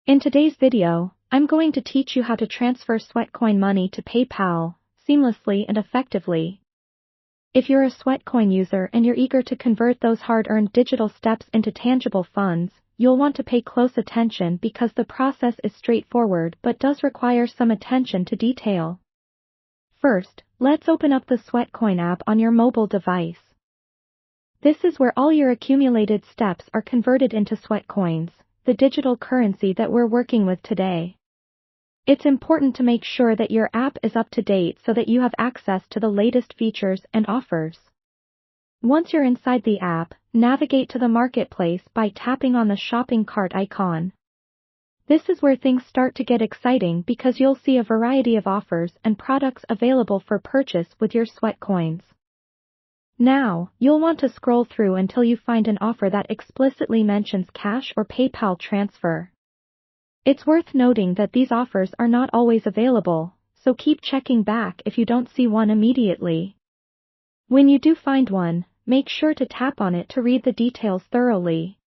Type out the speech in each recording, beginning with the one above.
In today's video, I'm going to teach you how to transfer Sweatcoin money to PayPal, seamlessly and effectively. If you're a Sweatcoin user and you're eager to convert those hard-earned digital steps into tangible funds, you'll want to pay close attention because the process is straightforward but does require some attention to detail. First, let's open up the Sweatcoin app on your mobile device. This is where all your accumulated steps are converted into Sweatcoins, the digital currency that we're working with today. It's important to make sure that your app is up to date so that you have access to the latest features and offers. Once you're inside the app, navigate to the marketplace by tapping on the shopping cart icon. This is where things start to get exciting because you'll see a variety of offers and products available for purchase with your Sweatcoins. Now, you'll want to scroll through until you find an offer that explicitly mentions cash or PayPal transfer. It's worth noting that these offers are not always available, so keep checking back if you don't see one immediately. When you do find one, make sure to tap on it to read the details thoroughly.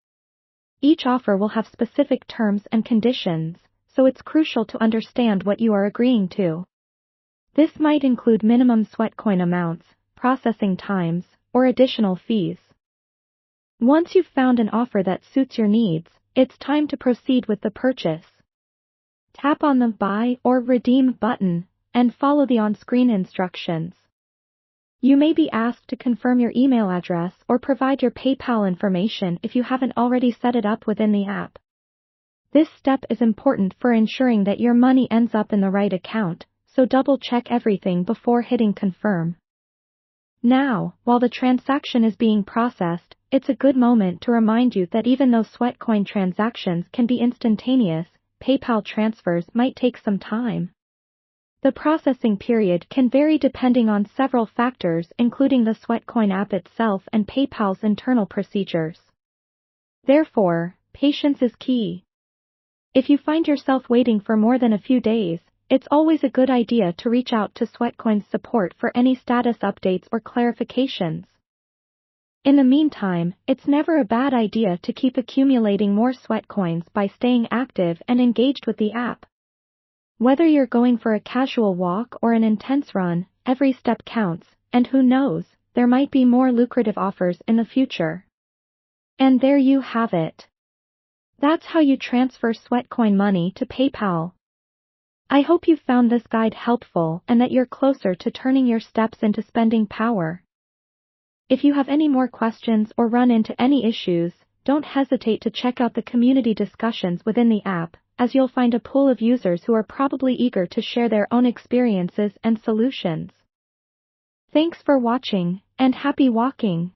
Each offer will have specific terms and conditions, so it's crucial to understand what you are agreeing to. This might include minimum Sweatcoin amounts, processing times, or additional fees. Once you've found an offer that suits your needs, it's time to proceed with the purchase. Tap on the Buy or Redeem button, and follow the on-screen instructions. You may be asked to confirm your email address or provide your PayPal information if you haven't already set it up within the app. This step is important for ensuring that your money ends up in the right account, so double-check everything before hitting confirm. Now, while the transaction is being processed, it's a good moment to remind you that even though Sweatcoin transactions can be instantaneous, PayPal transfers might take some time. The processing period can vary depending on several factors including the Sweatcoin app itself and PayPal's internal procedures. Therefore, patience is key. If you find yourself waiting for more than a few days, it's always a good idea to reach out to Sweatcoin's support for any status updates or clarifications. In the meantime, it's never a bad idea to keep accumulating more Sweatcoins by staying active and engaged with the app. Whether you're going for a casual walk or an intense run, every step counts, and who knows, there might be more lucrative offers in the future. And there you have it. That's how you transfer Sweatcoin money to PayPal. I hope you found this guide helpful and that you're closer to turning your steps into spending power. If you have any more questions or run into any issues, don't hesitate to check out the community discussions within the app, as you'll find a pool of users who are probably eager to share their own experiences and solutions. Thanks for watching, and happy walking!